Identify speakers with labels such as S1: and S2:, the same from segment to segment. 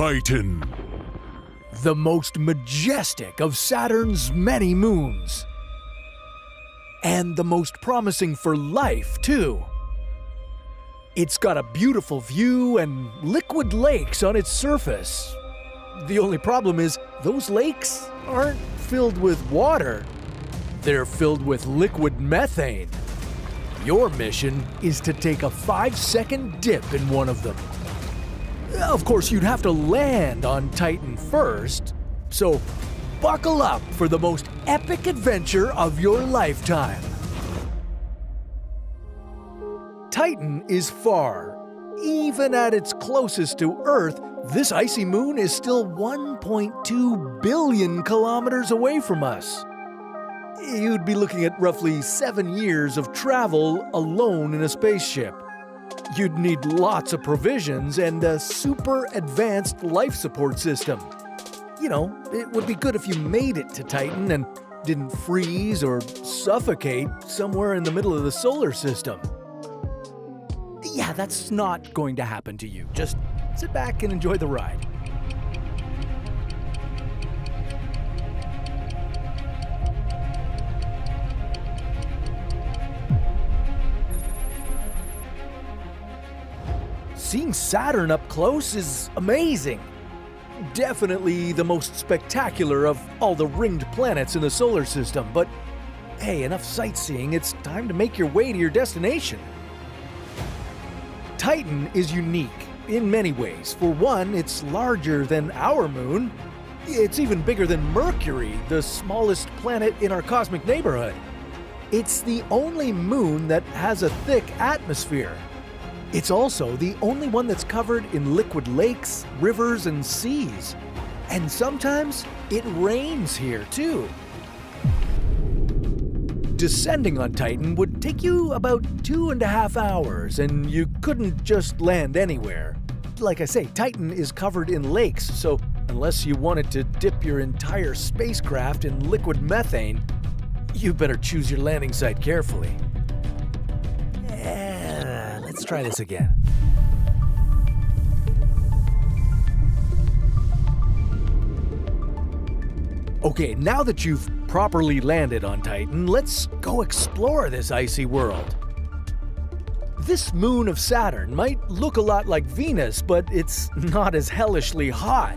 S1: Titan.
S2: The most majestic of Saturn's many moons. And the most promising for life, too. It's got a beautiful view and liquid lakes on its surface. The only problem is those lakes aren't filled with water. They're filled with liquid methane. Your mission is to take a 5-second dip in one of them. Of course, you'd have to land on Titan first, so buckle up for the most epic adventure of your lifetime. Titan is far. Even at its closest to Earth, this icy moon is still 1.2 billion kilometers away from us. You'd be looking at roughly 7 years of travel alone in a spaceship. You'd need lots of provisions and a super advanced life support system. You know, it would be good if you made it to Titan and didn't freeze or suffocate somewhere in the middle of the solar system. Yeah, that's not going to happen to you. Just sit back and enjoy the ride. Seeing Saturn up close is amazing. Definitely the most spectacular of all the ringed planets in the solar system, but hey, enough sightseeing, it's time to make your way to your destination. Titan is unique in many ways. For one, it's larger than our moon. It's even bigger than Mercury, the smallest planet in our cosmic neighborhood. It's the only moon that has a thick atmosphere. It's also the only one that's covered in liquid lakes, rivers, and seas. And sometimes it rains here too. Descending on Titan would take you about 2.5 hours, and you couldn't just land anywhere. Like I say, Titan is covered in lakes, so unless you wanted to dip your entire spacecraft in liquid methane, you better choose your landing site carefully. Let's try this again. Okay, now that you've properly landed on Titan, let's go explore this icy world. This moon of Saturn might look a lot like Venus, but it's not as hellishly hot.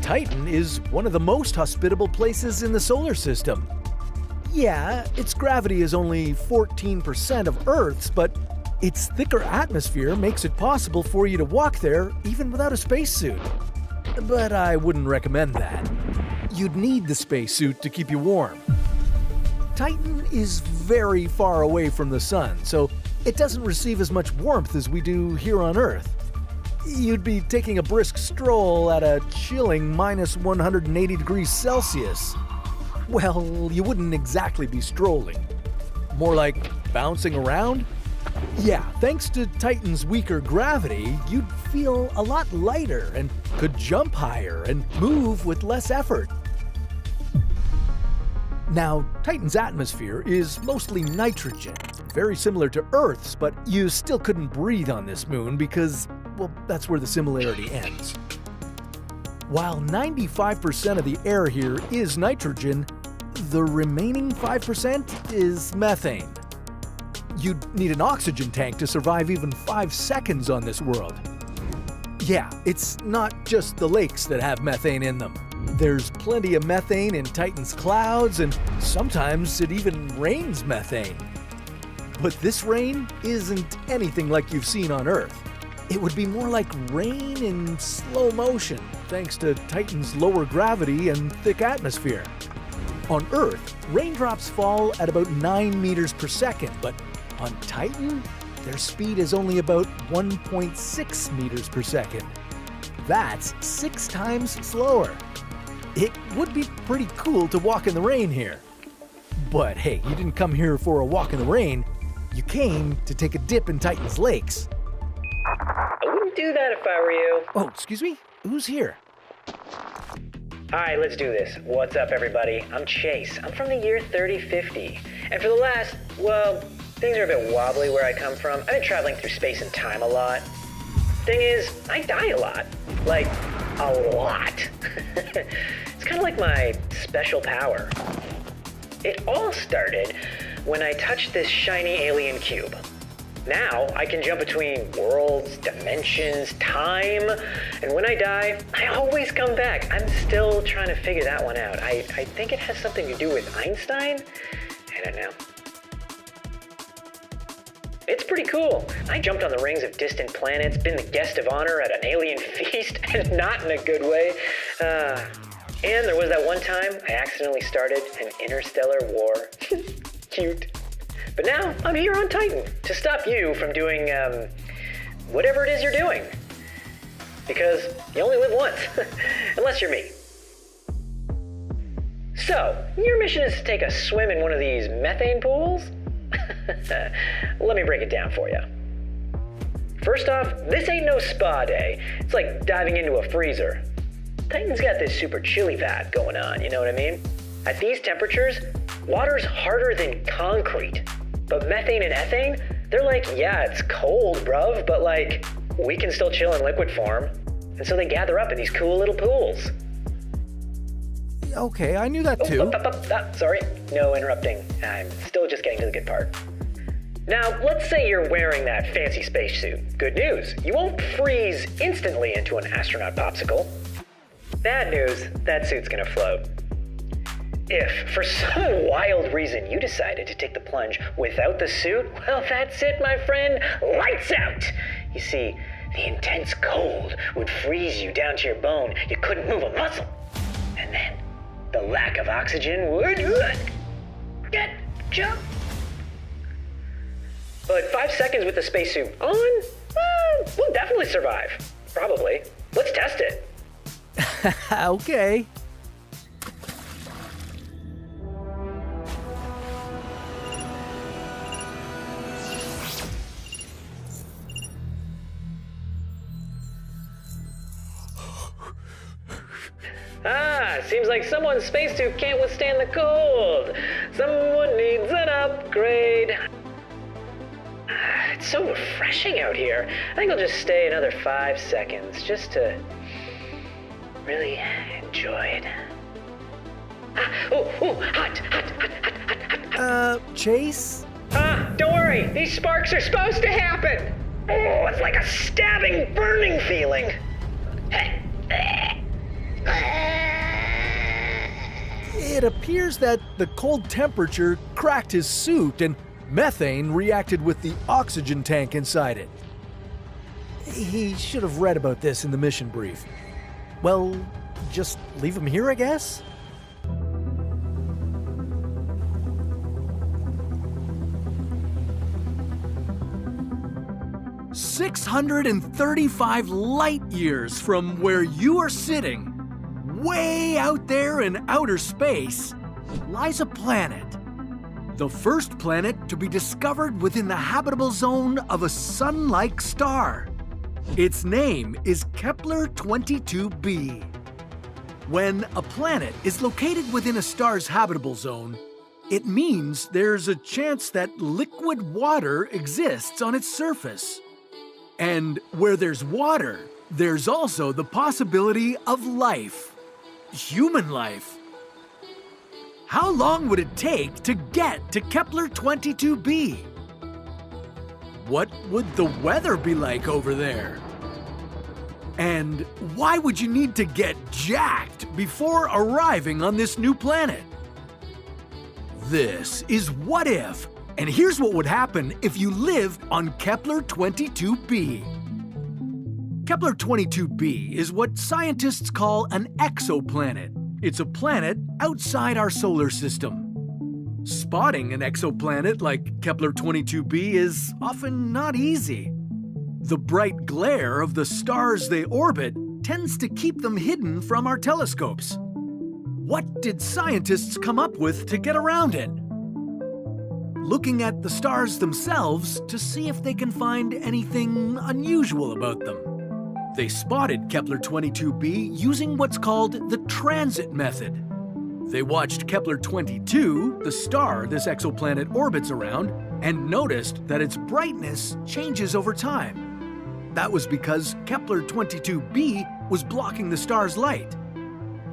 S2: Titan is one of the most hospitable places in the solar system. Yeah, its gravity is only 14% of Earth's, but its thicker atmosphere makes it possible for you to walk there even without a spacesuit. But I wouldn't recommend that. You'd need the spacesuit to keep you warm. Titan is very far away from the sun, so it doesn't receive as much warmth as we do here on Earth. You'd be taking a brisk stroll at a chilling minus 180 degrees Celsius. Well, you wouldn't exactly be strolling. More like bouncing around? Yeah, thanks to Titan's weaker gravity, you'd feel a lot lighter and could jump higher and move with less effort. Now, Titan's atmosphere is mostly nitrogen, very similar to Earth's, but you still couldn't breathe on this moon because, well, that's where the similarity ends. While 95% of the air here is nitrogen, the remaining 5% is methane. You'd need an oxygen tank to survive even 5 seconds on this world. Yeah, it's not just the lakes that have methane in them. There's plenty of methane in Titan's clouds, and sometimes it even rains methane. But this rain isn't anything like you've seen on Earth. It would be more like rain in slow motion, thanks to Titan's lower gravity and thick atmosphere. On Earth, raindrops fall at about 9 meters per second, but on Titan, their speed is only about 1.6 meters per second. That's 6 times slower. It would be pretty cool to walk in the rain here. But hey, you didn't come here for a walk in the rain. You came to take a dip in Titan's lakes.
S3: I wouldn't do that if I were you.
S2: Oh, excuse me? Who's here?
S3: Alright, let's do this. What's up, everybody? I'm Chase. I'm from the year 3050. And for the last, well, things are a bit wobbly where I come from. I've been traveling through space and time a lot. Thing is, I die a lot. Like, a lot. It's kind of like my special power. It all started when I touched this shiny alien cube. Now I can jump between worlds, dimensions, time, and when I die, I always come back. I'm still trying to figure that one out. I think it has something to do with Einstein? I don't know. It's pretty cool. I jumped on the rings of distant planets, been the guest of honor at an alien feast, and not in a good way. And there was that one time I accidentally started an interstellar war. Cute. But now I'm here on Titan to stop you from doing, whatever it is you're doing. Because you only live once, unless you're me. So, your mission is to take a swim in one of these methane pools? Let me break it down for you. First off, this ain't no spa day. It's like diving into a freezer. Titan's got this super chilly vat going on, you know what I mean? At these temperatures, water's harder than concrete. But methane and ethane, they're like, yeah, it's cold, bruv, but like, we can still chill in liquid form. And so they gather up in these cool little pools.
S2: Okay, I knew that too.
S3: Sorry, no interrupting. I'm still just getting to the good part. Now, let's say you're wearing that fancy spacesuit. Good news, you won't freeze instantly into an astronaut popsicle. Bad news, that suit's gonna float. If, for some wild reason, you decided to take the plunge without the suit, well, that's it, my friend. Lights out! You see, the intense cold would freeze you down to your bone. You couldn't move a muscle. And then, the lack of oxygen would get jump. But 5 seconds with the spacesuit on, we'll definitely survive. Probably. Let's test it.
S2: Okay.
S3: Seems like someone's spacesuit can't withstand the cold. Someone needs an upgrade. It's so refreshing out here. I think I'll just stay another 5 seconds just to really enjoy it. Hot.
S2: Chase?
S3: Don't worry. These sparks are supposed to happen. Oh, it's like a stabbing, burning feeling.
S2: It appears that the cold temperature cracked his suit and methane reacted with the oxygen tank inside it. He should have read about this in the mission brief. Well, just leave him here, I guess? "635 light years from where you are sitting, way out there in outer space, lies a planet. The first planet to be discovered within the habitable zone of a sun-like star. Its name is Kepler 22b. When a planet is located within a star's habitable zone, it means there's a chance that liquid water exists on its surface. And where there's water, there's also the possibility of life. Human life. How long would it take to get to Kepler 22b? What would the weather be like over there? And why would you need to get jacked before arriving on this new planet? This is What If, and here's what would happen if you lived on Kepler 22b. Kepler 22b is what scientists call an exoplanet. It's a planet outside our solar system. Spotting an exoplanet like Kepler 22b is often not easy. The bright glare of the stars they orbit tends to keep them hidden from our telescopes. What did scientists come up with to get around it? Looking at the stars themselves to see if they can find anything unusual about them. They spotted Kepler 22b using what's called the transit method. They watched Kepler 22, the star this exoplanet orbits around, and noticed that its brightness changes over time. That was because Kepler 22b was blocking the star's light.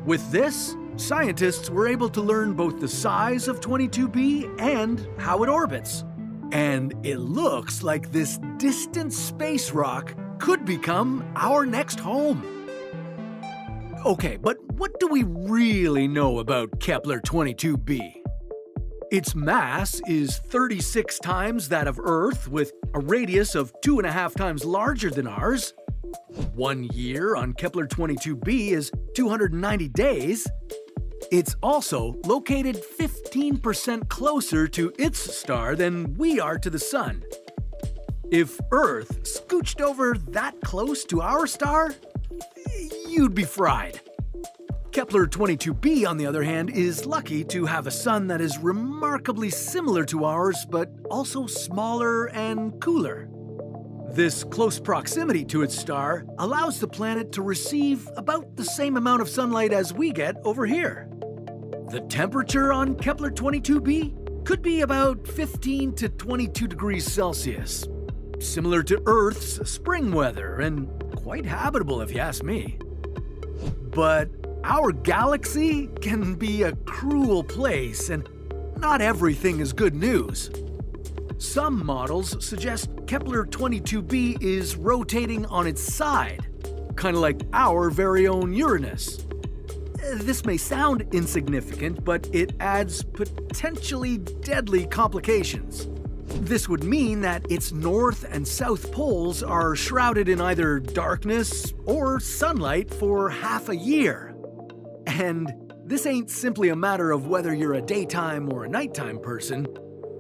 S2: With this, scientists were able to learn both the size of 22b and how it orbits. And it looks like this distant space rock could become our next home. Okay, but what do we really know about Kepler 22b? Its mass is 36 times that of Earth, with a radius of 2.5 times larger than ours. 1 year on Kepler 22b is 290 days. It's also located 15% closer to its star than we are to the Sun. If Earth scooched over that close to our star, you'd be fried. Kepler 22b, on the other hand, is lucky to have a sun that is remarkably similar to ours, but also smaller and cooler. This close proximity to its star allows the planet to receive about the same amount of sunlight as we get over here. The temperature on Kepler 22b could be about 15 to 22 degrees Celsius, similar to Earth's spring weather and quite habitable if you ask me. But our galaxy can be a cruel place, and not everything is good news. Some models suggest Kepler 22b is rotating on its side, kind of like our very own Uranus. This may sound insignificant, but it adds potentially deadly complications. This would mean that its north and south poles are shrouded in either darkness or sunlight for half a year. And this ain't simply a matter of whether you're a daytime or a nighttime person.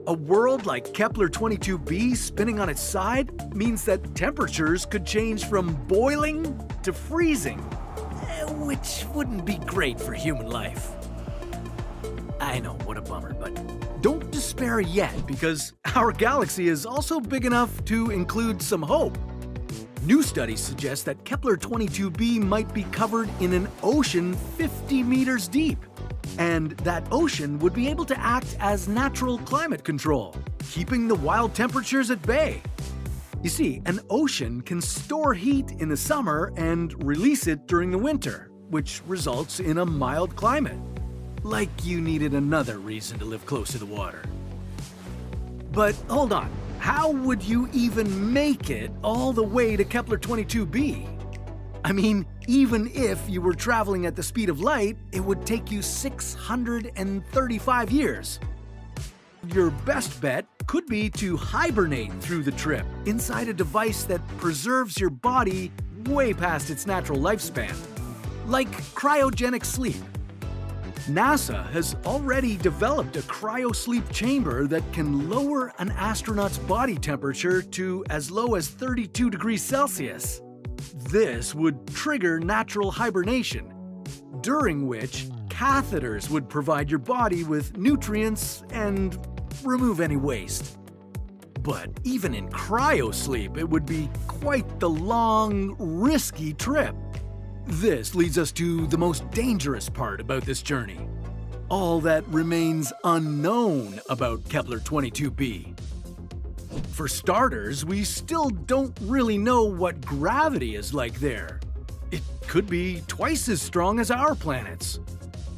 S2: A world like Kepler 22b spinning on its side means that temperatures could change from boiling to freezing, which wouldn't be great for human life. I know, what a bummer, but don't despair yet, because our galaxy is also big enough to include some hope. New studies suggest that Kepler 22b might be covered in an ocean 50 meters deep, and that ocean would be able to act as natural climate control, keeping the wild temperatures at bay. You see, an ocean can store heat in the summer and release it during the winter, which results in a mild climate. Like you needed another reason to live close to the water. But hold on, how would you even make it all the way to Kepler 22b? I mean, even if you were traveling at the speed of light, it would take you 635 years. Your best bet could be to hibernate through the trip inside a device that preserves your body way past its natural lifespan, like cryogenic sleep. NASA has already developed a cryosleep chamber that can lower an astronaut's body temperature to as low as 32 degrees Celsius. This would trigger natural hibernation, during which catheters would provide your body with nutrients and remove any waste. But even in cryosleep, it would be quite the long, risky trip. This leads us to the most dangerous part about this journey. All that remains unknown about Kepler 22b. For starters, we still don't really know what gravity is like there. It could be twice as strong as our planet's.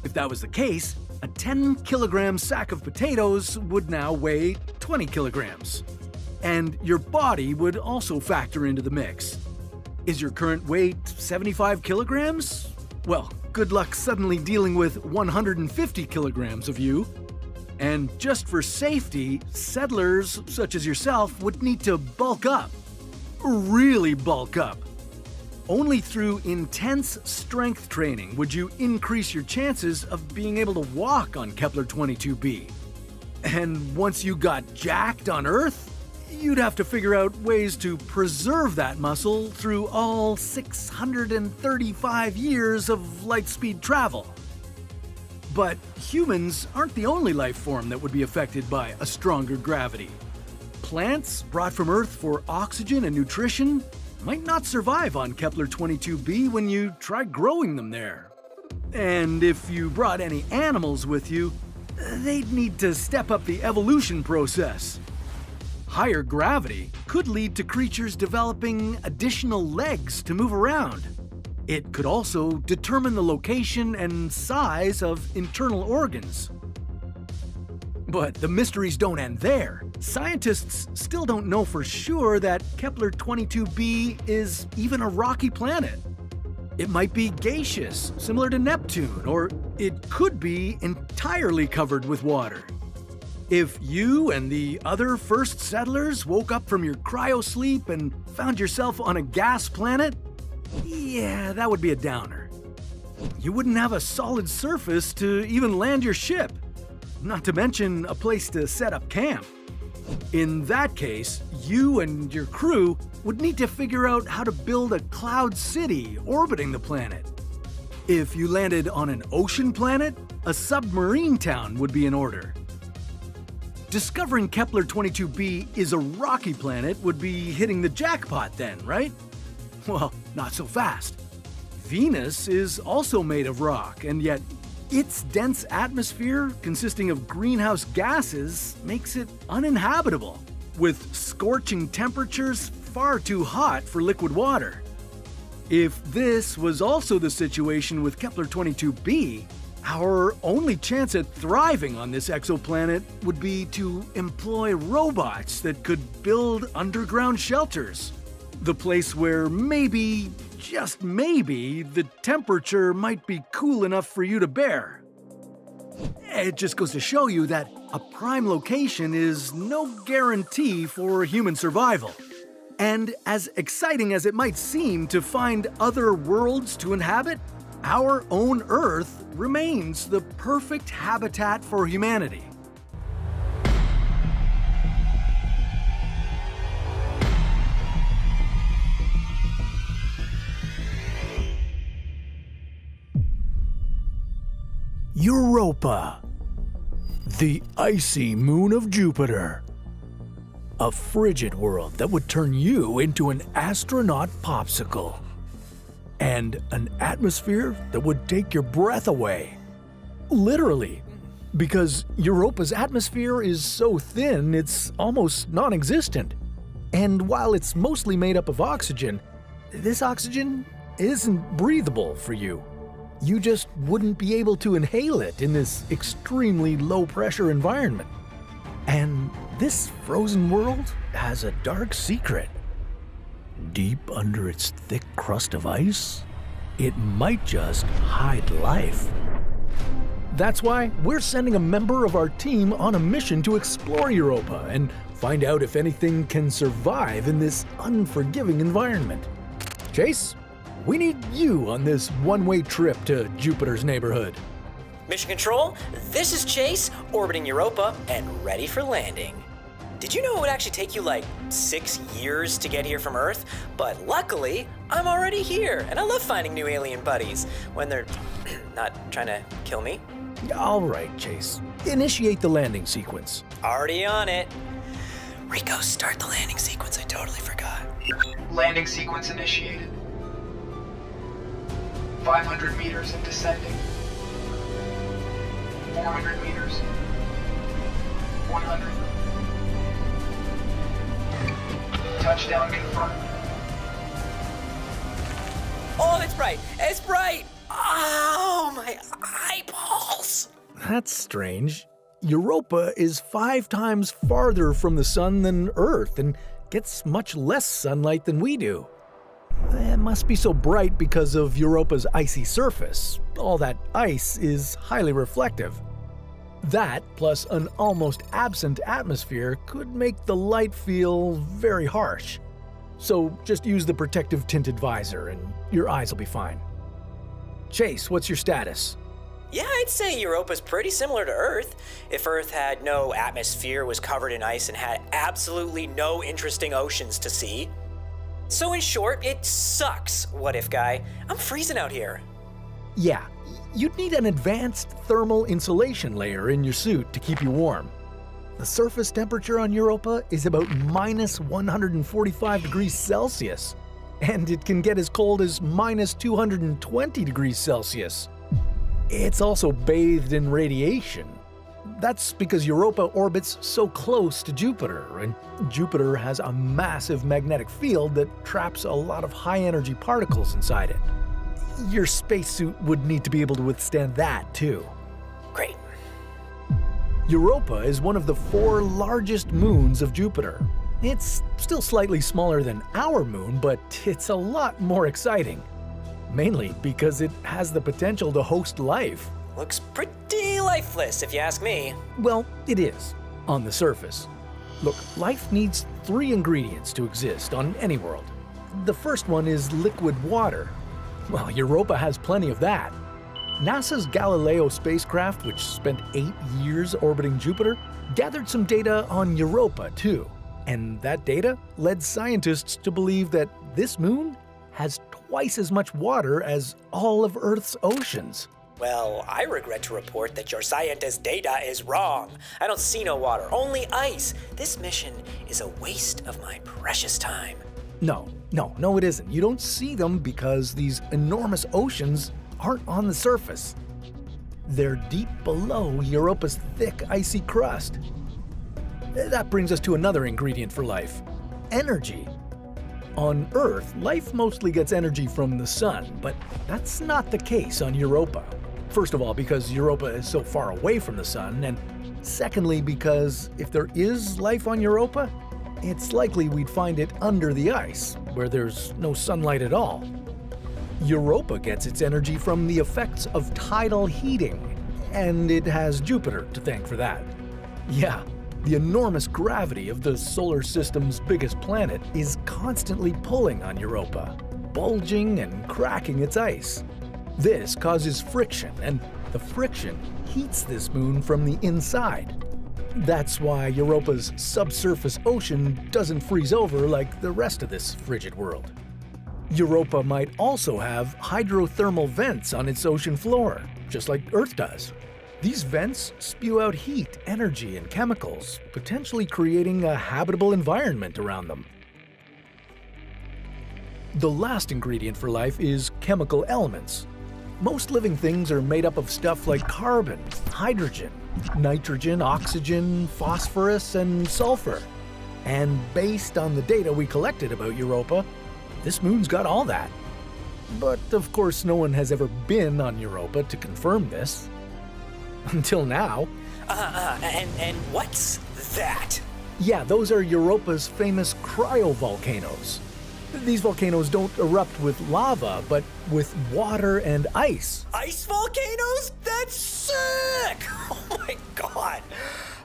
S2: If that was the case, a 10-kilogram sack of potatoes would now weigh 20 kilograms. And your body would also factor into the mix. Is your current weight 75 kilograms? Well, good luck suddenly dealing with 150 kilograms of you. And just for safety, settlers such as yourself would need to bulk up. Really bulk up. Only through intense strength training would you increase your chances of being able to walk on Kepler 22b. And once you got jacked on Earth, you'd have to figure out ways to preserve that muscle through all 635 years of light-speed travel. But humans aren't the only life form that would be affected by a stronger gravity. Plants brought from Earth for oxygen and nutrition might not survive on Kepler 22b when you try growing them there. And if you brought any animals with you, they'd need to step up the evolution process. Higher gravity could lead to creatures developing additional legs to move around. It could also determine the location and size of internal organs. But the mysteries don't end there. Scientists still don't know for sure that Kepler 22b is even a rocky planet. It might be gaseous, similar to Neptune, or it could be entirely covered with water. If you and the other first settlers woke up from your cryosleep and found yourself on a gas planet, yeah, that would be a downer. You wouldn't have a solid surface to even land your ship, not to mention a place to set up camp. In that case, you and your crew would need to figure out how to build a cloud city orbiting the planet. If you landed on an ocean planet, a submarine town would be in order. Discovering Kepler 22b is a rocky planet would be hitting the jackpot then, right? Well, not so fast. Venus is also made of rock, and yet its dense atmosphere, consisting of greenhouse gases, makes it uninhabitable, with scorching temperatures far too hot for liquid water. If this was also the situation with Kepler 22b, our only chance at thriving on this exoplanet would be to employ robots that could build underground shelters. The place where maybe, just maybe, the temperature might be cool enough for you to bear. It just goes to show you that a prime location is no guarantee for human survival. And as exciting as it might seem to find other worlds to inhabit, our own Earth remains the perfect habitat for humanity. Europa, the icy moon of Jupiter. A frigid world that would turn you into an astronaut popsicle. And an atmosphere that would take your breath away. Literally, because Europa's atmosphere is so thin it's almost non-existent. And while it's mostly made up of oxygen, this oxygen isn't breathable for you. You just wouldn't be able to inhale it in this extremely low-pressure environment. And this frozen world has a dark secret. Deep under its thick crust of ice, it might just hide life. That's why we're sending a member of our team on a mission to explore Europa and find out if anything can survive in this unforgiving environment. Chase, we need you on this one-way trip to Jupiter's neighborhood.
S1: Mission Control, this is Chase, orbiting Europa and ready for landing. Did you know it would actually take you like 6 years to get here from Earth? But luckily, I'm already here, and I love finding new alien buddies when they're not trying to kill me.
S2: All right, Chase. Initiate the landing sequence.
S1: Already on it. Rico, start the landing sequence. I totally forgot.
S4: Landing sequence initiated. 500 meters and descending. 400 meters. 100. Touchdown confirmed.
S1: Oh, it's bright. It's bright. Oh, my eyeballs.
S2: That's strange. Europa is 5 times farther from the sun than Earth and gets much less sunlight than we do. It must be so bright because of Europa's icy surface. All that ice is highly reflective. That, plus an almost absent atmosphere, could make the light feel very harsh. So just use the protective tinted visor and your eyes will be fine. Chase, what's your status?
S1: Yeah, I'd say Europa's pretty similar to Earth. If Earth had no atmosphere, was covered in ice, and had absolutely no interesting oceans to see. So in short, it sucks, what if guy. I'm freezing out here.
S2: Yeah, you'd need an advanced thermal insulation layer in your suit to keep you warm. The surface temperature on Europa is about minus 145 degrees Celsius, and it can get as cold as minus 220 degrees Celsius. It's also bathed in radiation. That's because Europa orbits so close to Jupiter, and Jupiter has a massive magnetic field that traps a lot of high-energy particles inside it. Your spacesuit would need to be able to withstand that, too.
S1: Great.
S2: Europa is one of the 4 largest moons of Jupiter. It's still slightly smaller than our moon, but it's a lot more exciting. Mainly because it has the potential to host life.
S1: Looks pretty lifeless, if you ask me.
S2: Well, it is, on the surface. Look, life needs 3 ingredients to exist on any world. The first one is liquid water. Well, Europa has plenty of that. NASA's Galileo spacecraft, which spent 8 years orbiting Jupiter, gathered some data on Europa too. And that data led scientists to believe that this moon has twice as much water as all of Earth's oceans.
S1: Well, I regret to report that your scientist data is wrong. I don't see no water, only ice. This mission is a waste of my precious time.
S2: No, it isn't. You don't see them because these enormous oceans aren't on the surface. They're deep below Europa's thick, icy crust. That brings us to another ingredient for life: energy. On Earth, life mostly gets energy from the sun, but that's not the case on Europa. First of all, because Europa is so far away from the sun, and secondly, because if there is life on Europa, it's likely we'd find it under the ice, where there's no sunlight at all. Europa gets its energy from the effects of tidal heating, and it has Jupiter to thank for that. Yeah, the enormous gravity of the solar system's biggest planet is constantly pulling on Europa, bulging and cracking its ice. This causes friction, and the friction heats this moon from the inside. That's why Europa's subsurface ocean doesn't freeze over like the rest of this frigid world. Europa might also have hydrothermal vents on its ocean floor, just like Earth does. These vents spew out heat, energy, and chemicals, potentially creating a habitable environment around them. The last ingredient for life is chemical elements. Most living things are made up of stuff like carbon, hydrogen, nitrogen, oxygen, phosphorus, and sulfur. And based on the data we collected about Europa, this moon's got all that. But of course, no one has ever been on Europa to confirm this. Until now.
S1: And what's that?
S2: Yeah, those are Europa's famous cryovolcanoes. These volcanoes don't erupt with lava, but with water and ice.
S1: Ice volcanoes? That's sick! Oh my god.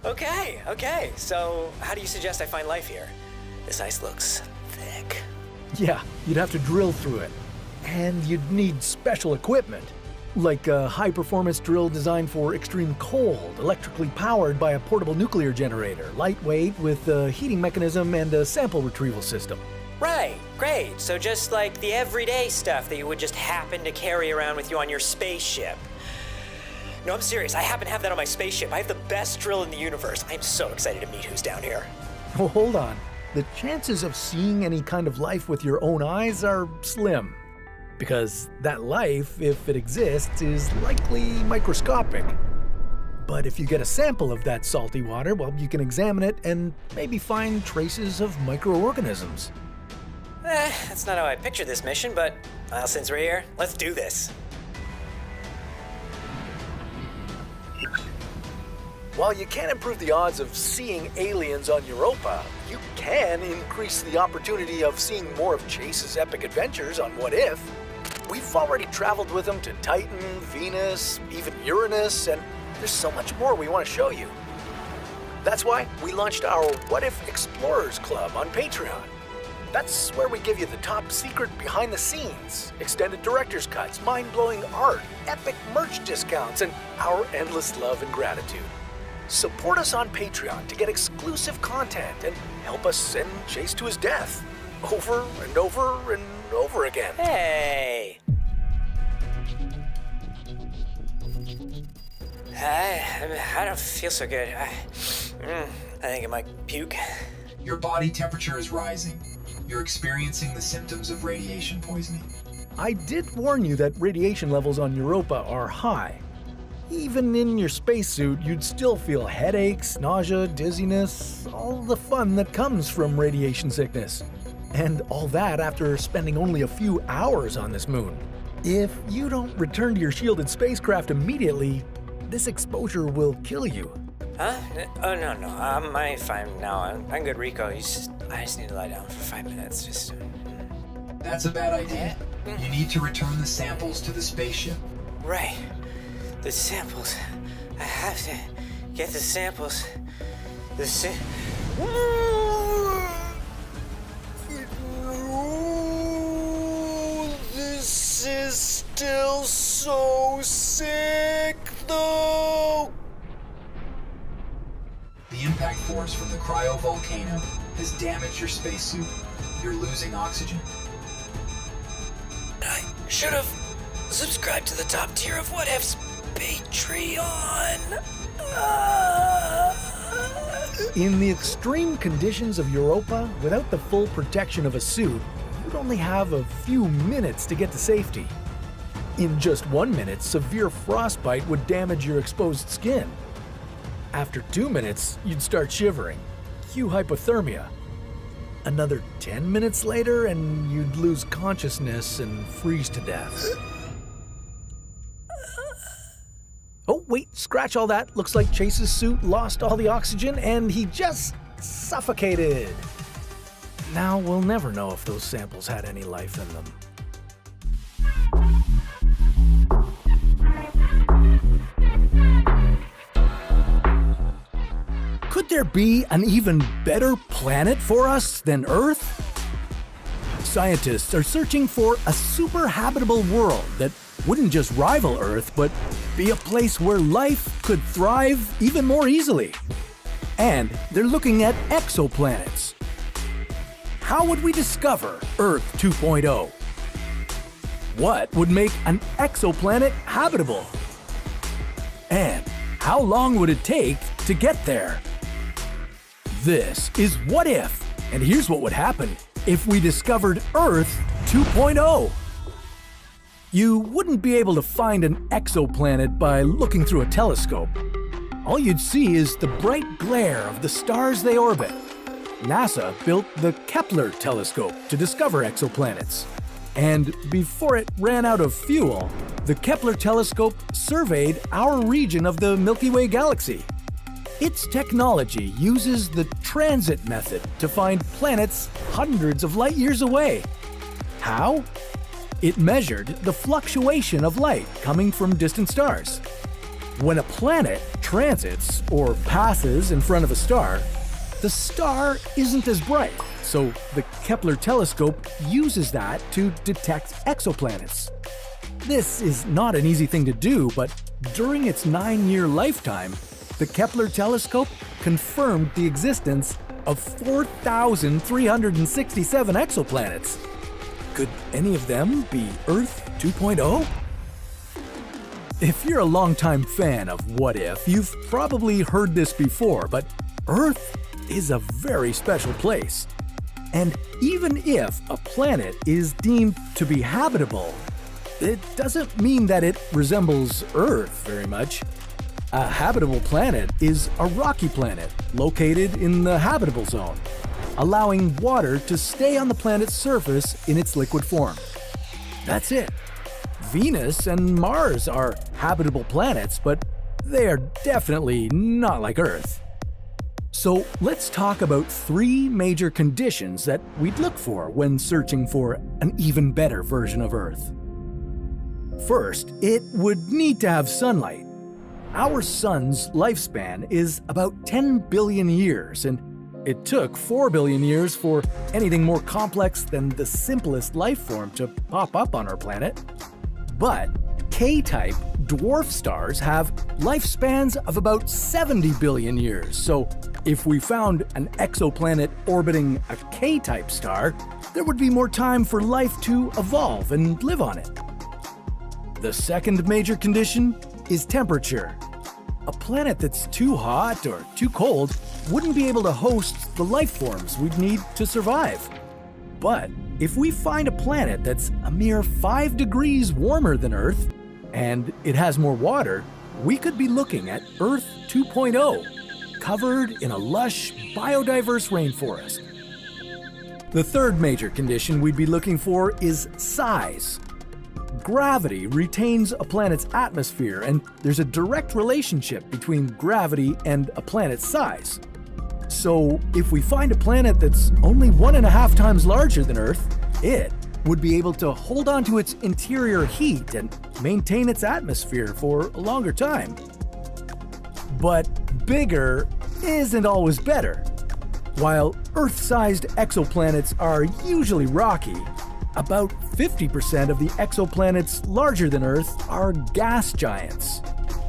S1: Okay. So, how do you suggest I find life here? This ice looks thick.
S2: Yeah, you'd have to drill through it. And you'd need special equipment, like a high-performance drill designed for extreme cold, electrically powered by a portable nuclear generator, lightweight with a heating mechanism and a sample retrieval system.
S1: Right, great. So just like the everyday stuff that you would just happen to carry around with you on your spaceship. No, I'm serious. I happen to have that on my spaceship. I have the best drill in the universe. I'm so excited to meet who's down here.
S2: Well, hold on. The chances of seeing any kind of life with your own eyes are slim. Because that life, if it exists, is likely microscopic. But if you get a sample of that salty water, well, you can examine it and maybe find traces of microorganisms.
S1: That's not how I pictured this mission, but since we're here, let's do this.
S2: While you can't improve the odds of seeing aliens on Europa, you can increase the opportunity of seeing more of Chase's epic adventures on What If. We've already traveled with him to Titan, Venus, even Uranus, and there's so much more we want to show you. That's why we launched our What If Explorers Club on Patreon. That's where we give you the top secret behind the scenes, extended director's cuts, mind-blowing art, epic merch discounts, and our endless love and gratitude. Support us on Patreon to get exclusive content and help us send Chase to his death over and over and over again.
S1: Hey! I don't feel so good. I think I might puke.
S4: Your body temperature is rising. You're experiencing the symptoms of radiation poisoning.
S2: I did warn you that radiation levels on Europa are high. even in your spacesuit, you'd still feel headaches, nausea, dizziness, all the fun that comes from radiation sickness. And all that after spending only a few hours on this moon. If you don't return to your shielded spacecraft immediately, this exposure will kill you.
S1: Huh? Oh, no. I'm fine now. I'm good, Rico. I just need to lie down for 5 minutes.
S4: That's a bad idea. You need to return the samples to the spaceship.
S1: Right. The samples. I have to get the samples. This is still so sick, though.
S4: The impact force from the cryovolcano has damaged your spacesuit. You're losing oxygen.
S1: I should have subscribed to the top tier of What If's Patreon.
S2: In the extreme conditions of Europa, without the full protection of a suit, you'd only have a few minutes to get to safety. In just 1 minute, severe frostbite would damage your exposed skin. After 2 minutes, you'd start shivering. Cue hypothermia. Another 10 minutes later, and you'd lose consciousness and freeze to death. Oh, wait, scratch all that. Looks like Chase's suit lost all the oxygen and he just suffocated. Now we'll never know if those samples had any life in them. Could there be an even better planet for us than Earth? Scientists are searching for a super-habitable world that wouldn't just rival Earth, but be a place where life could thrive even more easily. And they're looking at exoplanets. How would we discover Earth 2.0? What would make an exoplanet habitable? And how long would it take to get there? This is What If, and here's what would happen if we discovered Earth 2.0. You wouldn't be able to find an exoplanet by looking through a telescope. All you'd see is the bright glare of the stars they orbit. NASA built the Kepler telescope to discover exoplanets. And before it ran out of fuel, the Kepler telescope surveyed our region of the Milky Way galaxy. Its technology uses the transit method to find planets hundreds of light years away. How? It measured the fluctuation of light coming from distant stars. When a planet transits or passes in front of a star, the star isn't as bright, so the Kepler telescope uses that to detect exoplanets. This is not an easy thing to do, but during its 9-year lifetime, the Kepler telescope confirmed the existence of 4,367 exoplanets. Could any of them be Earth 2.0? If you're a longtime fan of What If, you've probably heard this before, but Earth is a very special place. And even if a planet is deemed to be habitable, it doesn't mean that it resembles Earth very much. A habitable planet is a rocky planet located in the habitable zone, allowing water to stay on the planet's surface in its liquid form. That's it. Venus and Mars are habitable planets, but they are definitely not like Earth. So let's talk about 3 major conditions that we'd look for when searching for an even better version of Earth. First, it would need to have sunlight. Our sun's lifespan is about 10 billion years, and it took 4 billion years for anything more complex than the simplest life form to pop up on our planet. But K-type dwarf stars have lifespans of about 70 billion years, so if we found an exoplanet orbiting a K-type star, there would be more time for life to evolve and live on it. The second major condition is temperature. A planet that's too hot or too cold wouldn't be able to host the life forms we'd need to survive. But if we find a planet that's a mere 5 degrees warmer than Earth, and it has more water, we could be looking at Earth 2.0, covered in a lush, biodiverse rainforest. The third major condition we'd be looking for is size. Gravity retains a planet's atmosphere, and there's a direct relationship between gravity and a planet's size. So, if we find a planet that's only 1.5 times larger than Earth, it would be able to hold on to its interior heat and maintain its atmosphere for a longer time. But bigger isn't always better. While Earth-sized exoplanets are usually rocky, about 50% of the exoplanets larger than Earth are gas giants.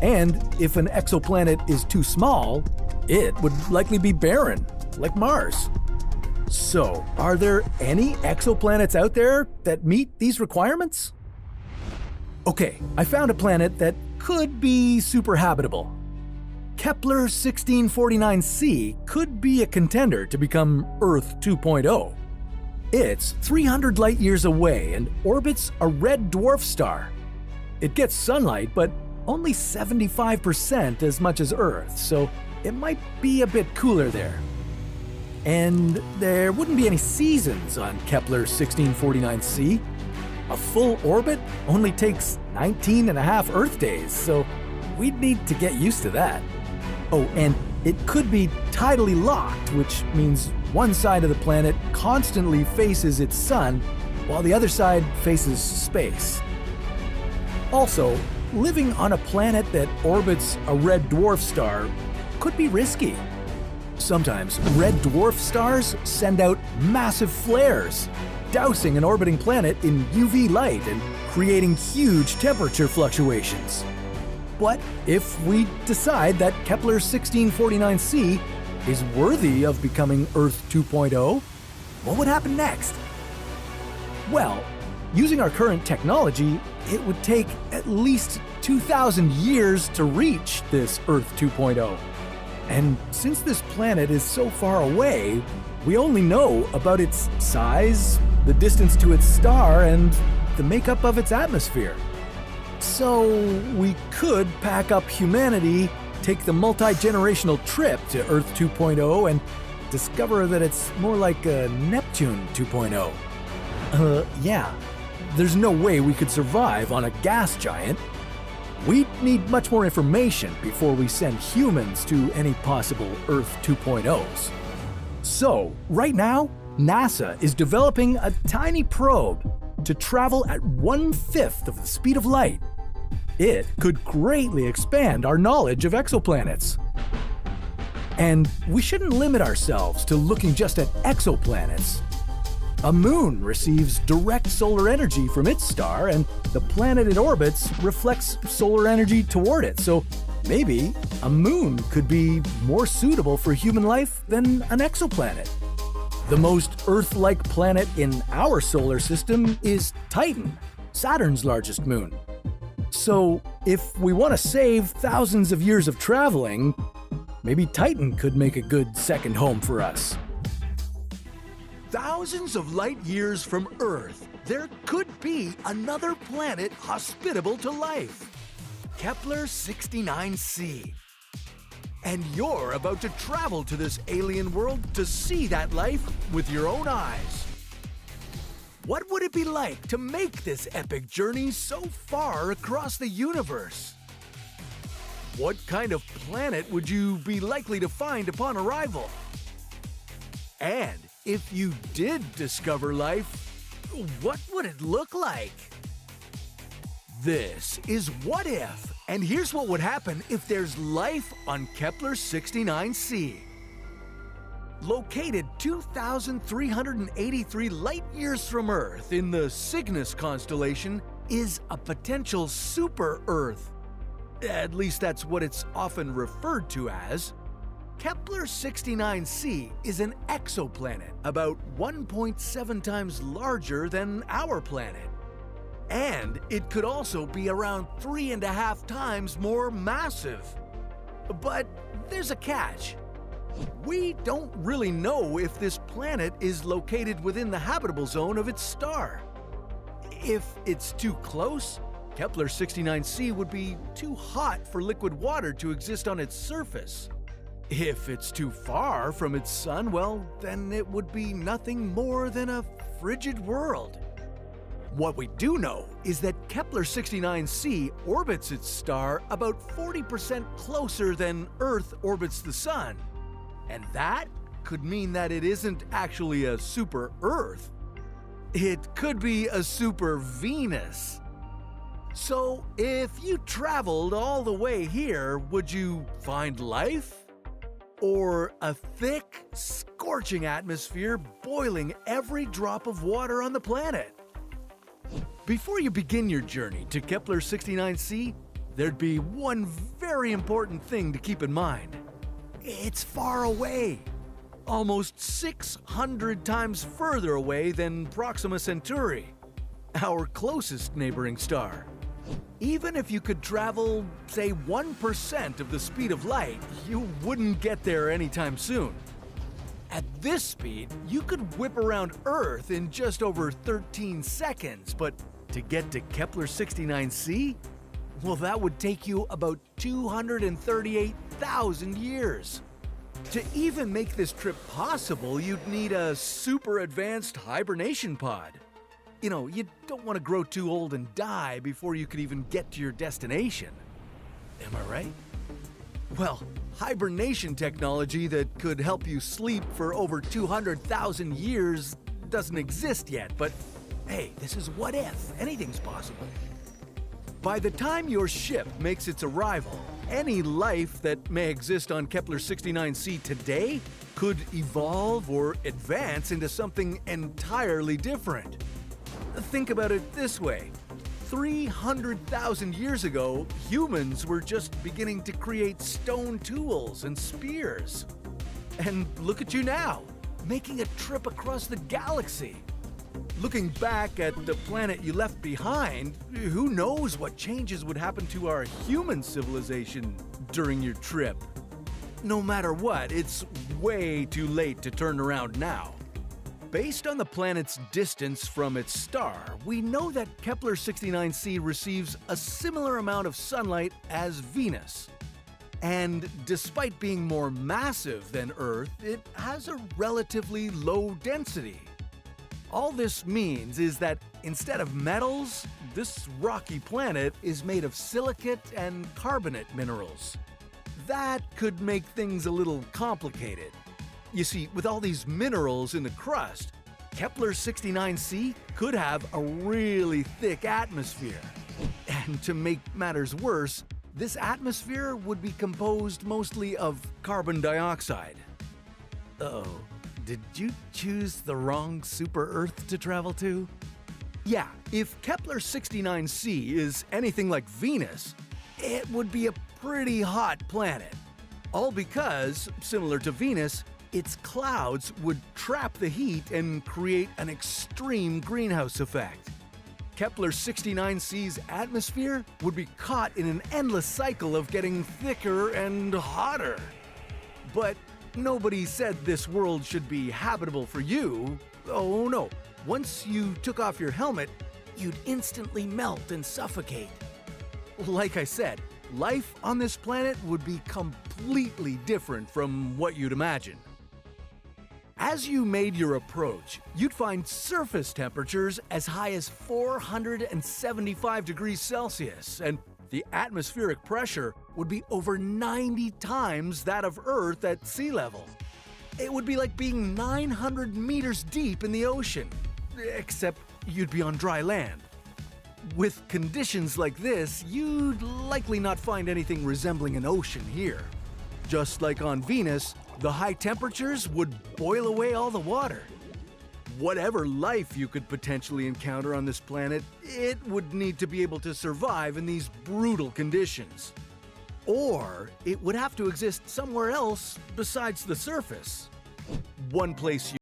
S2: And if an exoplanet is too small, it would likely be barren, like Mars. So, are there any exoplanets out there that meet these requirements? Okay, I found a planet that could be superhabitable. Kepler 1649c could be a contender to become Earth 2.0. It's 300 light-years away and orbits a red dwarf star. It gets sunlight, but only 75% as much as Earth, so it might be a bit cooler there. And there wouldn't be any seasons on Kepler 1649c. A full orbit only takes 19.5 Earth days, so we'd need to get used to that. Oh, and it could be tidally locked, which means one side of the planet constantly faces its sun, while the other side faces space. Also, living on a planet that orbits a red dwarf star could be risky. Sometimes red dwarf stars send out massive flares, dousing an orbiting planet in UV light and creating huge temperature fluctuations. But if we decide that Kepler 1649c is worthy of becoming Earth 2.0, what would happen next? Well, using our current technology, it would take at least 2,000 years to reach this Earth 2.0. And since this planet is so far away, we only know about its size, the distance to its star, and the makeup of its atmosphere. So we could pack up humanity, take the multi-generational trip to Earth 2.0, and discover that it's more like a Neptune 2.0. Yeah, there's no way we could survive on a gas giant. We'd need much more information before we send humans to any possible Earth 2.0s. So, right now, NASA is developing a tiny probe to travel at 1/5 of the speed of light. It could greatly expand our knowledge of exoplanets. And we shouldn't limit ourselves to looking just at exoplanets. A moon receives direct solar energy from its star, and the planet it orbits reflects solar energy toward it. So maybe a moon could be more suitable for human life than an exoplanet. The most Earth-like planet in our solar system is Titan, Saturn's largest moon. So if we want to save thousands of years of traveling, maybe Titan could make a good second home for us. Thousands of light years from Earth, there could be another planet hospitable to life. Kepler 69c. And you're about to travel to this alien world to see that life with your own eyes. What would it be like to make this epic journey so far across the universe? What kind of planet would you be likely to find upon arrival? And if you did discover life, what would it look like? This is What If, and here's what would happen if there's life on Kepler 69c. Located 2,383 light-years from Earth in the Cygnus constellation is a potential super-Earth. At least that's what it's often referred to as. Kepler 69c is an exoplanet about 1.7 times larger than our planet. And it could also be around 3.5 times more massive. But there's a catch. We don't really know if this planet is located within the habitable zone of its star. If it's too close, Kepler 69c would be too hot for liquid water to exist on its surface. If it's too far from its sun, well, then it would be nothing more than a frigid world. What we do know is that Kepler 69c orbits its star about 40% closer than Earth orbits the sun. And that could mean that it isn't actually a super Earth. It could be a super Venus. So, if you traveled all the way here, would you find life? Or a thick, scorching atmosphere boiling every drop of water on the planet? Before you begin your journey to Kepler 69c, there'd be one very important thing to keep in mind. It's far away. Almost 600 times further away than Proxima Centauri, our closest neighboring star. Even if you could travel, say, 1% of the speed of light, you wouldn't get there anytime soon. At this speed, you could whip around Earth in just over 13 seconds, but to get to Kepler 69c, well, that would take you about 238,000 years. To even make this trip possible, you'd need a super advanced hibernation pod. You know, you don't want to grow too old and die before you could even get to your destination. Am I right? Well, hibernation technology that could help you sleep for over 200,000 years doesn't exist yet, but hey, this is what if. Anything's possible. By the time your ship makes its arrival, any life that may exist on Kepler 69c today could evolve or advance into something entirely different. Think about it this way. 300,000 years ago, humans were just beginning to create stone tools and spears. And look at you now, making a trip across the galaxy. Looking back at the planet you left behind, who knows what changes would happen to our human civilization during your trip? No matter what, it's way too late to turn around now. Based on the planet's distance from its star, we know that Kepler 69c receives a similar amount of sunlight as Venus. And despite being more massive than Earth, it has a relatively low density. All this means is that instead of metals, this rocky planet is made of silicate and carbonate minerals. That could make things a little complicated. You see, with all these minerals in the crust, Kepler 69c could have a really thick atmosphere. And to make matters worse, this atmosphere would be composed mostly of carbon dioxide. Uh-oh. Did you choose the wrong super-Earth to travel to? Yeah, if Kepler 69c is anything like Venus, it would be a pretty hot planet. All because, similar to Venus, its clouds would trap the heat and create an extreme greenhouse effect. Kepler 69c's atmosphere would be caught in an endless cycle of getting thicker and hotter. But nobody said this world should be habitable for you. Oh no, once you took off your helmet, you'd instantly melt and suffocate. Like I said, life on this planet would be completely different from what you'd imagine. As you made your approach, you'd find surface temperatures as high as 475 degrees Celsius, and the atmospheric pressure would be over 90 times that of Earth at sea level. It would be like being 900 meters deep in the ocean, except you'd be on dry land. With conditions like this, you'd likely not find anything resembling an ocean here. Just like on Venus, the high temperatures would boil away all the water. Whatever life you could potentially encounter on this planet, it would need to be able to survive in these brutal conditions. Or it would have to exist somewhere else besides the surface. One place you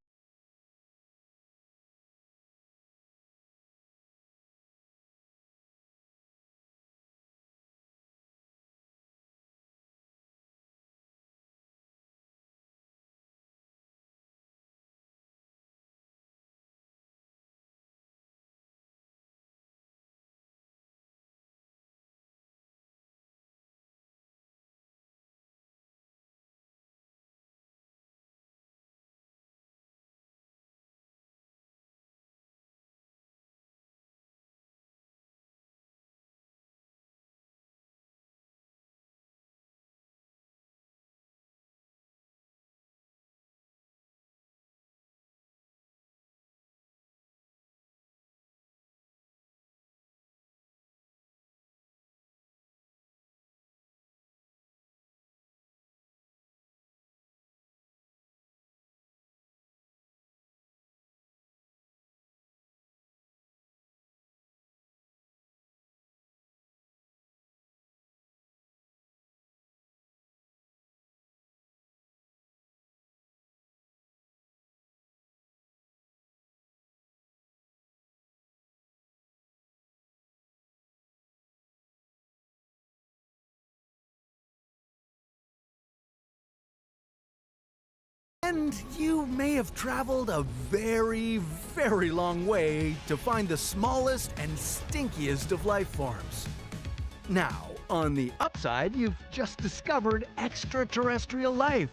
S2: And you may have traveled a very, very long way to find the smallest and stinkiest of life forms. Now, on the upside, you've just discovered extraterrestrial life.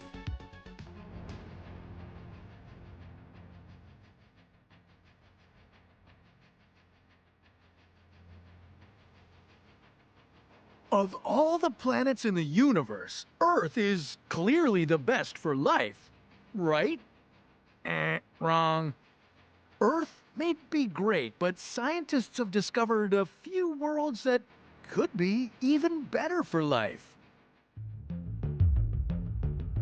S2: Of all the planets in the universe, Earth is clearly the best for life, right? Wrong. Earth may be great, but scientists have discovered a few worlds that could be even better for life.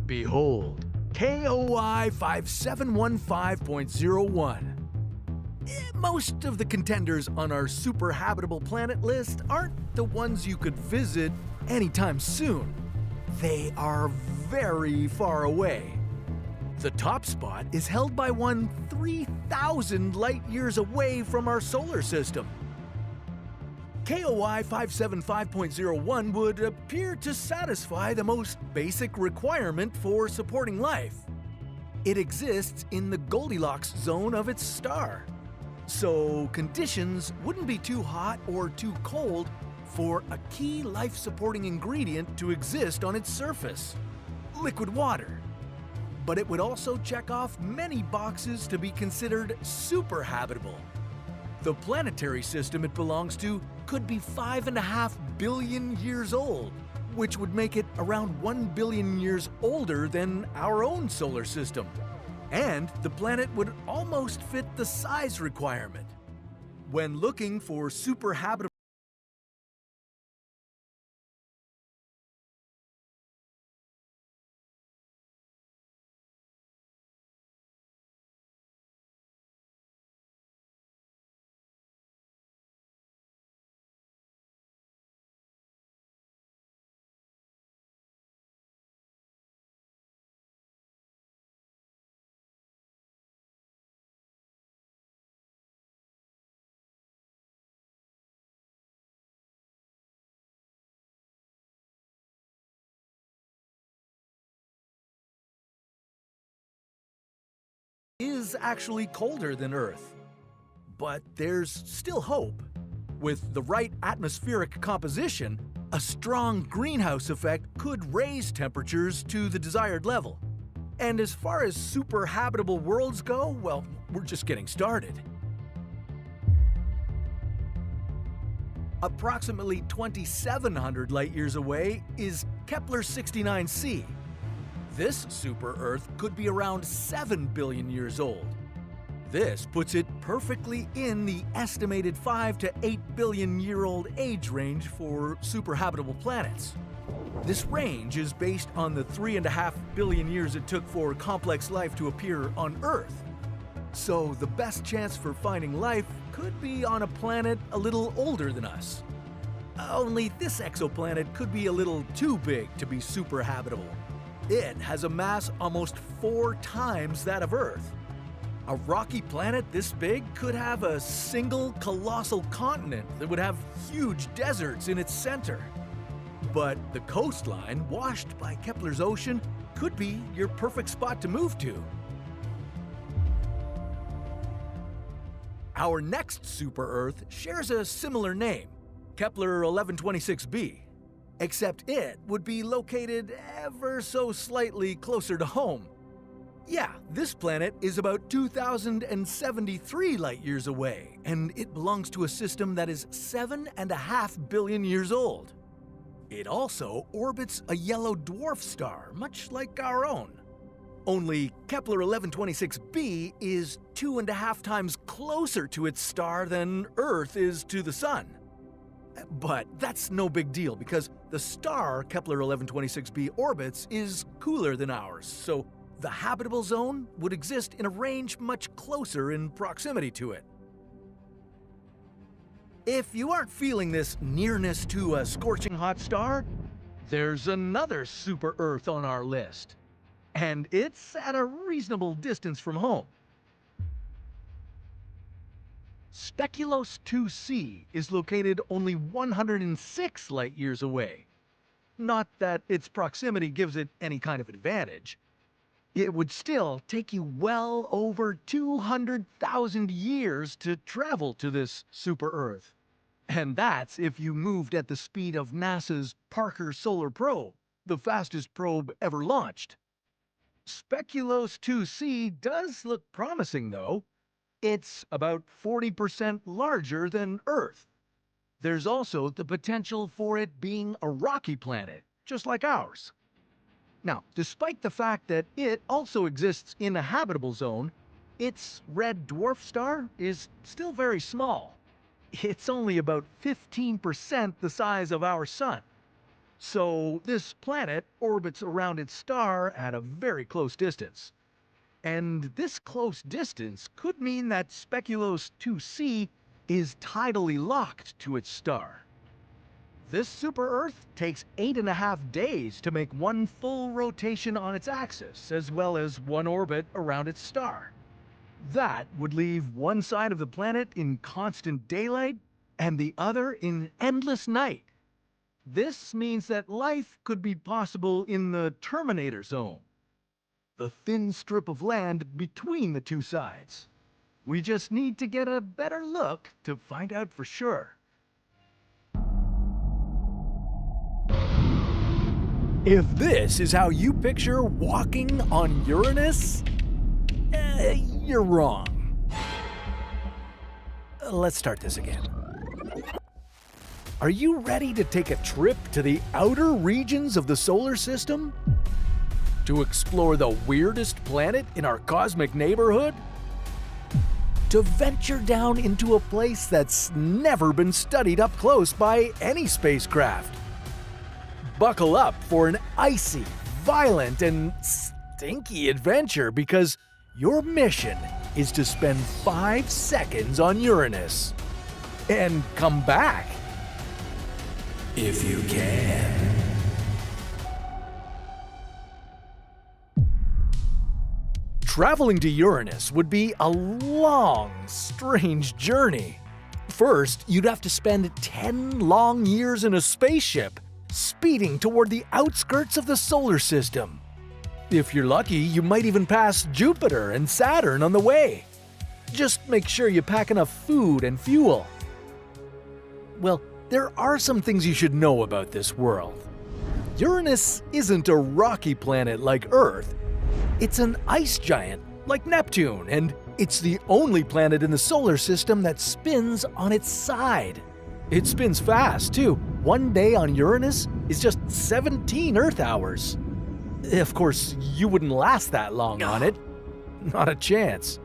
S2: Behold, KOI 5715.01. Most of the contenders on our Superhabitable planet list aren't the ones you could visit anytime soon. They are very far away. The top spot is held by one 3,000 light years away from our solar system. KOI 575.01 would appear to satisfy the most basic requirement for supporting life. It exists in the Goldilocks zone of its star. So conditions wouldn't be too hot or too cold for a key life-supporting ingredient to exist on its surface: liquid water. But it would also check off many boxes to be considered superhabitable. The planetary system it belongs to could be 5.5 billion years old, which would make it around 1 billion years older than our own solar system. And the planet would almost fit the size requirement. When looking for superhabitable is actually colder than Earth. But there's still hope. With the right atmospheric composition, a strong greenhouse effect could raise temperatures to the desired level. And as far as superhabitable worlds go, well, we're just getting started. Approximately 2,700 light-years away is Kepler 69c. This super-Earth could be around 7 billion years old. This puts it perfectly in the estimated 5 to 8 billion year old age range for superhabitable planets. This range is based on the 3.5 billion years it took for complex life to appear on Earth. So the best chance for finding life could be on a planet a little older than us. Only this exoplanet could be a little too big to be superhabitable. It has a mass almost 4 times that of Earth. A rocky planet this big could have a single colossal continent that would have huge deserts in its center. But the coastline, washed by Kepler's ocean, could be your perfect spot to move to. Our next super-Earth shares a similar name, Kepler 1126b. Except it would be located ever so slightly closer to home. Yeah, this planet is about 2,073 light-years away, and it belongs to a system that is 7.5 billion years old. It also orbits a yellow dwarf star, much like our own. Only Kepler 1126b is 2.5 times closer to its star than Earth is to the Sun. But that's no big deal because the star Kepler 1126b orbits is cooler than ours, so the habitable zone would exist in a range much closer in proximity to it. If you aren't feeling this nearness to a scorching hot star, there's another super-Earth on our list. And it's at a reasonable distance from home. Speculos 2c is located only 106 light-years away. Not that its proximity gives it any kind of advantage. It would still take you well over 200,000 years to travel to this super-Earth. And that's if you moved at the speed of NASA's Parker Solar Probe, the fastest probe ever launched. Speculos 2c does look promising, though. It's about 40% larger than Earth. There's also the potential for it being a rocky planet, just like ours. Now, despite the fact that it also exists in a habitable zone, its red dwarf star is still very small. It's only about 15% the size of our Sun. So this planet orbits around its star at a very close distance. And this close distance could mean that Speculos 2c is tidally locked to its star. This super-Earth takes 8.5 days to make one full rotation on its axis, as well as one orbit around its star. That would leave one side of the planet in constant daylight and the other in endless night. This means that life could be possible in the Terminator Zone, the thin strip of land between the two sides. We just need to get a better look to find out for sure.
S5: If this is how you picture walking on Uranus, you're wrong. Let's start this again. Are you ready to take a trip to the outer regions of the solar system? To explore the weirdest planet in our cosmic neighborhood? To venture down into a place that's never been studied up close by any spacecraft? Buckle up for an icy, violent, and stinky adventure because your mission is to spend 5 seconds on Uranus and come back. If you can. Traveling to Uranus would be a long, strange journey. First, you'd have to spend 10 long years in a spaceship, speeding toward the outskirts of the solar system. If you're lucky, you might even pass Jupiter and Saturn on the way. Just make sure you pack enough food and fuel. Well, there are some things you should know about this world. Uranus isn't a rocky planet like Earth. It's an ice giant like Neptune, and it's the only planet in the solar system that spins on its side. It spins fast, too. One day on Uranus is just 17 Earth hours. Of course, you wouldn't last that long on it. Not a chance.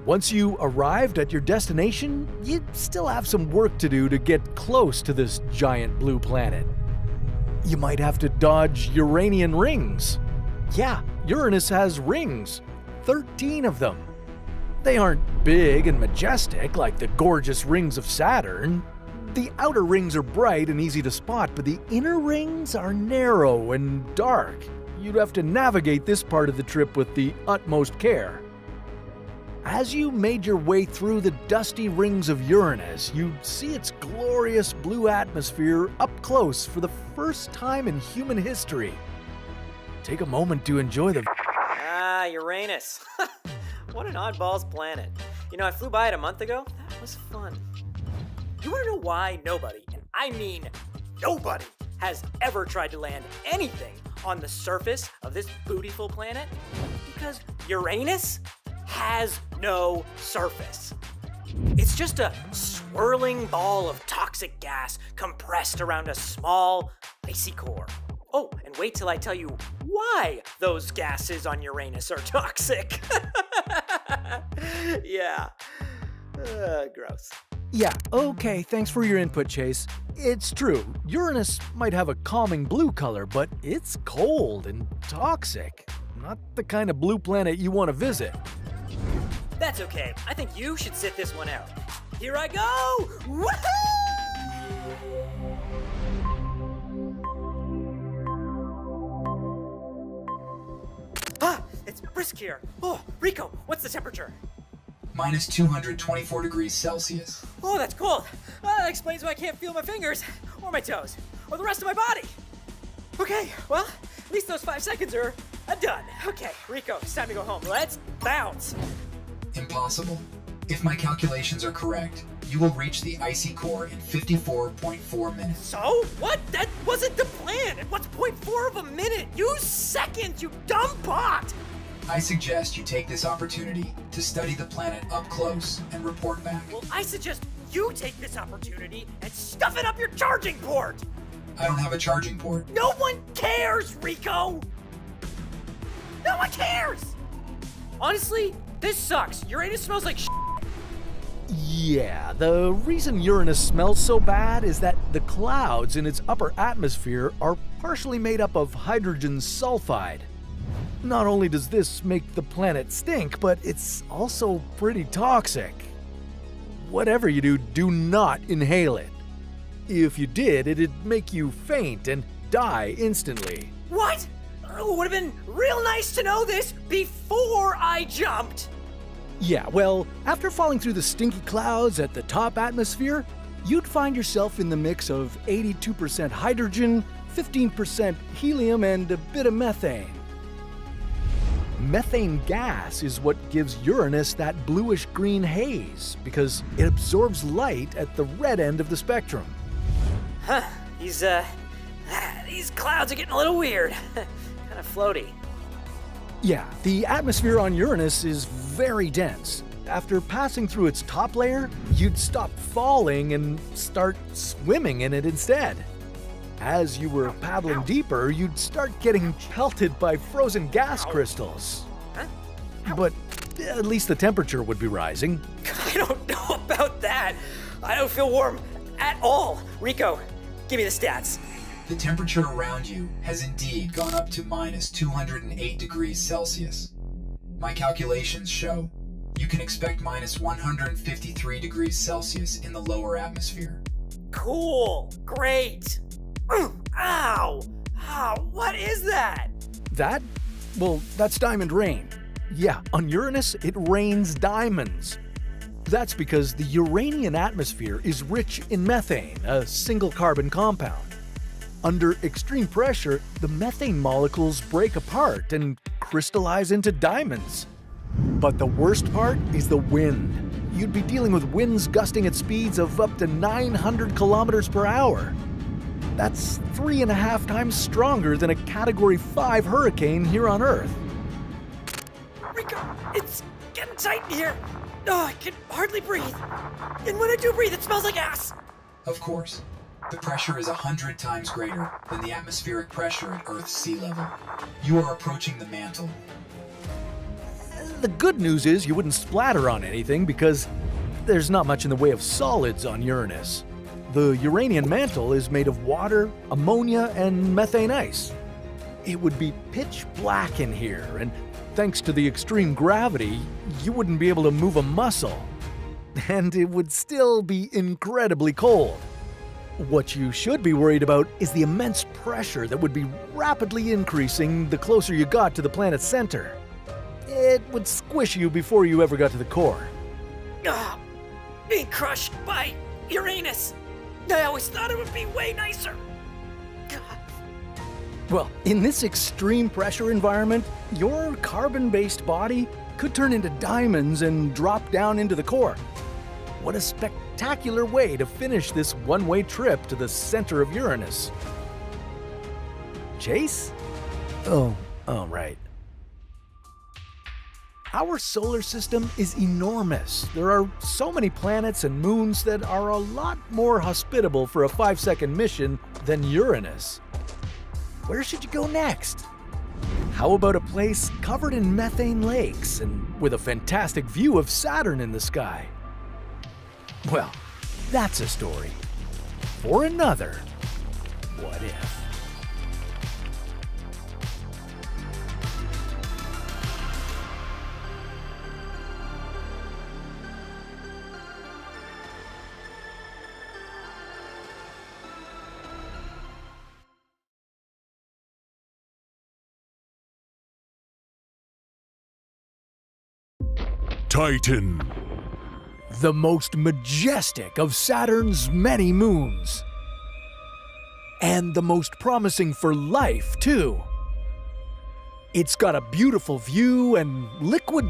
S5: Once you arrived at your destination, you'd still have some work to do to get close to this giant blue planet. You might have to dodge Uranian rings. Yeah, Uranus has rings. 13 of them. They aren't big and majestic like the gorgeous rings of Saturn. The outer rings are bright and easy to spot, but the inner rings are narrow and dark. You'd have to navigate this part of the trip with the utmost care. As you made your way through the dusty rings of Uranus, you'd see its glorious blue atmosphere up close for the first time in human history. Take a moment to enjoy the...
S1: Ah, Uranus. What an oddballs planet. You know, I flew by it a month ago. That was fun. You want to know why nobody, and I mean nobody, has ever tried to land anything on the surface of this beautiful planet? Because Uranus has no surface. It's just a swirling ball of toxic gas compressed around a small, icy core. Oh, and wait till I tell you why those gases on Uranus are toxic. Yeah. Gross.
S5: Yeah, okay, thanks for your input, Chase. It's true, Uranus might have a calming blue color, but it's cold and toxic. Not the kind of blue planet you want to visit.
S1: That's okay. I think you should sit this one out. Here I go! Woohoo! Ah, it's brisk here. Oh, Rico, what's the temperature?
S4: Minus 224 degrees Celsius.
S1: Oh, that's cold. That explains why I can't feel my fingers, or my toes, or the rest of my body. Okay, well, at least those 5 seconds are I'm done. Okay, Rico, it's time to go home. Let's bounce.
S4: Impossible. If my calculations are correct, you will reach the icy core in 54.4 minutes.
S1: So? What? That wasn't the plan. And what's 0.4 of a minute? Use seconds, you dumb bot!
S4: I suggest you take this opportunity to study the planet up close and report back.
S1: Well, I suggest you take this opportunity and stuff it up your charging port!
S4: I don't have a charging port.
S1: No one cares, Rico! No one cares! Honestly, this sucks. Uranus smells like shit.
S5: Yeah, the reason Uranus smells so bad is that the clouds in its upper atmosphere are partially made up of hydrogen sulfide. Not only does this make the planet stink, but it's also pretty toxic. Whatever you do, do not inhale it. If you did, it'd make you faint and die instantly.
S1: What? It would have been real nice to know this before I jumped.
S5: Yeah, well, after falling through the stinky clouds at the top atmosphere, you'd find yourself in the mix of 82% hydrogen, 15% helium, and a bit of methane. Methane gas is what gives Uranus that bluish-green haze because it absorbs light at the red end of the spectrum.
S1: Huh. These clouds are getting a little weird. Kind of floaty.
S5: Yeah, the atmosphere on Uranus is very dense. After passing through its top layer, you'd stop falling and start swimming in it instead. As you were paddling deeper, you'd start getting pelted by frozen gas crystals.
S1: Huh?
S5: But at least the temperature would be rising.
S1: I don't know about that. I don't feel warm at all. Rico, give me the stats.
S4: The temperature around you has indeed gone up to minus 208 degrees Celsius. My calculations show you can expect minus 153 degrees Celsius in the lower atmosphere.
S1: Cool. Great. Ow. Ow. What is that?
S5: That? Well, that's diamond rain. Yeah, on Uranus, it rains diamonds. That's because the Uranian atmosphere is rich in methane, a single carbon compound. Under extreme pressure, the methane molecules break apart and crystallize into diamonds. But the worst part is the wind. You'd be dealing with winds gusting at speeds of up to 900 kilometers per hour. That's 3.5 times stronger than a Category 5 hurricane here on Earth.
S1: Rico, it's getting tight in here. Oh, I can hardly breathe. And when I do breathe, it smells like ass.
S4: Of course, the pressure is 100 times greater than the atmospheric pressure at Earth's sea level. You are approaching the mantle.
S5: The good news is you wouldn't splatter on anything because there's not much in the way of solids on Uranus. The Uranian mantle is made of water, ammonia, and methane ice. It would be pitch black in here, and thanks to the extreme gravity, you wouldn't be able to move a muscle. And it would still be incredibly cold. What you should be worried about is the immense pressure that would be rapidly increasing the closer you got to the planet's center. It would squish you before you ever got to the core.
S1: Being crushed by Uranus. I always thought it would be way nicer.
S5: Well, in this extreme pressure environment, your carbon-based body could turn into diamonds and drop down into the core. What a spectacular way to finish this one-way trip to the center of Uranus. Chase? Oh, right. Our solar system is enormous. There are so many planets and moons that are a lot more hospitable for a 5-second mission than Uranus. Where should you go next? How about a place covered in methane lakes and with a fantastic view of Saturn in the sky? Well, that's a story for another What If.
S6: Titan.
S5: The most majestic of Saturn's many moons. And the most promising for life, too.
S2: It's got a beautiful view and liquid